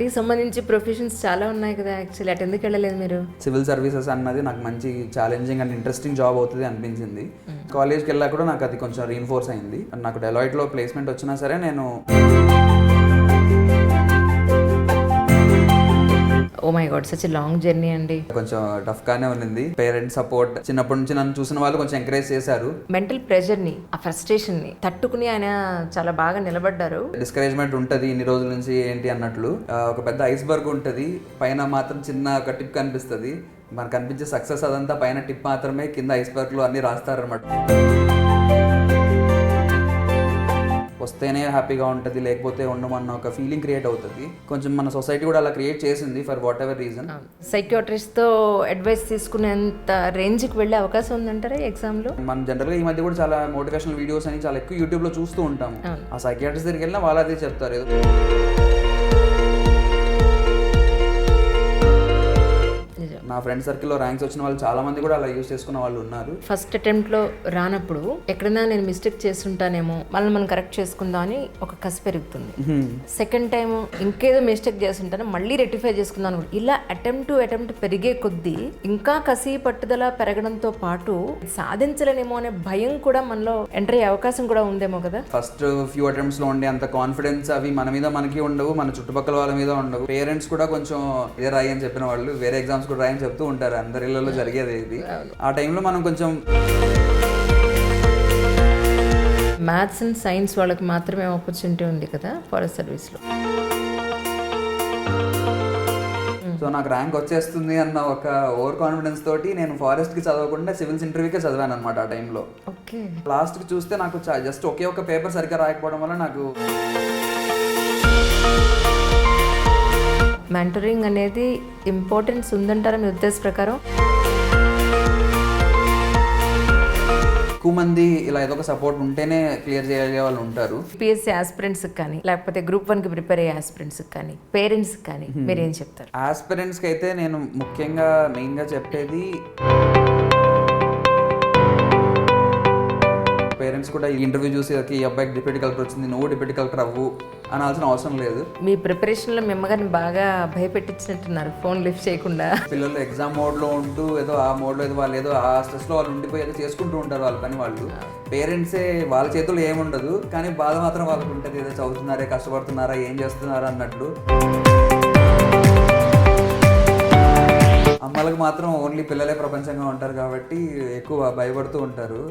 వాటికి సంబంధించి ప్రొఫెషన్స్ చాలా ఉన్నాయి కదా, యాక్చువల్లీ అటు ఎందుకు వెళ్ళలేదు మీరు? సివిల్ సర్వీసెస్ అన్నది నాకు మంచి ఛాలెంజింగ్ అండ్ ఇంట్రెస్టింగ్ జాబ్ అవుతుంది అనిపించింది. కాలేజ్కి వెళ్ళా కూడా నాకు అది కొంచెం రీఇన్ఫోర్స్ అయింది. నాకు డెలాయిట్లో ప్లేస్మెంట్ వచ్చినా సరే నేను oh my God, such long journey అండి. కొంచెం టఫ్ గానే ఉంది. పేరెంట్స్ సపోర్ట్, చిన్నప్పటి నుంచి నన్ను చూసిన వాళ్ళు కొంచెం ఎంకరేజ్ చేశారు. మెంటల్ ప్రెషర్ ని, ఆ ఫ్రస్ట్రేషన్ ని తట్టుకుని ఆయన చాలా బాగా నిలబడ్డారు. డిస్కరేజ్మెంట్ ఉంటది ఇన్ని రోజుల నుంచి ఏంటి అన్నట్లు. ఒక పెద్ద ఐస్బర్గ్ ఉంటది, పైన మాత్రం చిన్న ఒక టిప్ కనిపిస్తుంది. మనకు కనిపించే సక్సెస్ అదంతా పైన టిప్ మాత్రమే, కింద ఐస్బర్గ్ లో అన్ని రాస్తారన్నమాట. వస్తేనే హ్యాపీగా ఉంటుంది, లేకపోతే ఉండమన్న ఒక ఫీలింగ్ క్రియేట్ అవుతుంది. కొంచెం మన సొసైటీ కూడా అలా క్రియేట్ చేసింది for what ever reason. Psychiatrist తో అడ్వైస్ తీసుకునేంత రేంజ్ కి వెళ్ళే అవకాశం ఉందంటారా ఎగ్జామ్ లో? మనం జనరల్ గా ఈ మధ్య కూడా చాలా మోటివేషనల్ వీడియోస్ అని చాలా ఎక్కువ యూట్యూబ్ లో చూస్తూ ఉంటాము. ఆ సైకియాట్రిస్ట్ దగ్గరికి వెళ్ళినా వాళ్ళు అదే చెప్తారు. ఏదో నా ఫ్రెండ్ సర్కిల్లో ర్యాంక్స్ వచ్చిన వాళ్ళు చాలా మంది కూడా అలా యూజ్ చేసుకున్న వాళ్ళు ఉన్నారు. ఫస్ట్ అటెంప్ట్ లో రానప్పుడు ఎక్కడైనా నేను మిస్టేక్ చేస్తుంటానేమో, వాళ్ళని మనం కరెక్ట్ చేసుకుందాం అని ఒక కసి పెరుగుతుంది. సెకండ్ టైం ఇంకేదో మిస్టేక్ చేస్తుంటాను, మళ్ళీ రెక్టిఫై చేసుకుందాం. ఇలా అటెంప్ట్ పెరిగే కొద్దీ ఇంకా కసి పట్టుదల పెరగడంతో పాటు సాధించలేనేమో అనే భయం కూడా మనలో ఎంటర్ అయ్యే అవకాశం కూడా ఉందేమో కదా. ఫస్ట్ ఫ్యూ అటెంప్ట్స్ లో ఉండే అంత కాన్ఫిడెన్స్ అవి మన మీద మనకి ఉండవు, మన చుట్టుపక్కల వాళ్ళ మీద ఉండవు. పేరెంట్స్ కూడా కొంచెం ఇదే రాయి అని చెప్పిన వాళ్ళు వేరే ఎగ్జామ్స్ కూడా రాయని చెప్తూ ఉంటారు. అందరి ఇళ్లలో జరిగేది ఇది. ఆ టైంలో మనం కొంచెం మ్యాథ్స్ అండ్ సైన్స్ వాళ్ళకి మాత్రమే ఆపర్చునిటీ ఉంది కదా ఫారెస్ట్ సర్వీస్ లో. సో నాకు ర్యాంక్ వచ్చేస్తుంది అన్న ఒక ఓవర్ కాన్ఫిడెన్స్ తోటి నేను ఫారెస్ట్ కి చదవకుండా సివిల్స్ ఇంటర్వ్యూకే చదివాను అనమాట ఆ టైంలో. లాస్ట్ కి చూస్తే నాకు జస్ట్ ఒకే ఒక పేపర్ సరిగ్గా రాయకపోవడం వల్ల నాకు మెంటరింగ్ అనేది ఇంపార్టెన్స్ ఉందంటారా మీ ఉద్దేశ ప్రకారం? ఎక్కువ మంది ఇలా ఏదో ఒక సపోర్ట్ ఉంటేనే క్లియర్ చేయగలిగే వాళ్ళు ఉంటారు. పిఎస్సి ఆస్పిరెంట్స్ కానీ లేకపోతే గ్రూప్ 1 కి ప్రిపేర్ అయ్యే ఆస్పిరెంట్స్ కానీ పేరెంట్స్ కానీ మీరు ఏం చెప్తారు? ఆస్పిరెంట్స్ కి అయితే నేను ముఖ్యంగా మెయిన్ గా చెప్పేది, పేరెంట్స్ కూడా ఈ ఇంటర్వ్యూ చూసి ఈ అబ్బాయికి డిప్యూటీ కలెక్టర్ వచ్చింది, నువ్వు డిప్యూటీ కలెక్టర్ అవ్వు అనాల్సిన అవసరం లేదు. మీ ప్రిపరేషన్లో మీ అమ్మగారిని బాగా భయపెట్టించినట్టున్నారు ఫోన్ లిఫ్ట్ చేయకుండా. పిల్లలు ఎగ్జామ్ మోడ్లో ఉంటూ ఏదో ఆ మోడ్లో ఏదో వాళ్ళు ఏదో ఆ స్ట్రెస్లో వాళ్ళు ఉండిపోయి ఏదో చేసుకుంటూ ఉంటారు వాళ్ళ పని వాళ్ళు. పేరెంట్సే వాళ్ళ చేతుల్లో ఏముండదు, కానీ బాధ మాత్రం వాళ్ళకు ఉంటుంది. ఏదో చదువుతున్నారే, కష్టపడుతున్నారా, ఏం చేస్తున్నారా అన్నట్లు. అమ్మలకు మాత్రం ఓన్లీ పిల్లలే ప్రపంచంగా ఉంటారు కాబట్టి ఎక్కువ భయపడుతూ ఉంటారు.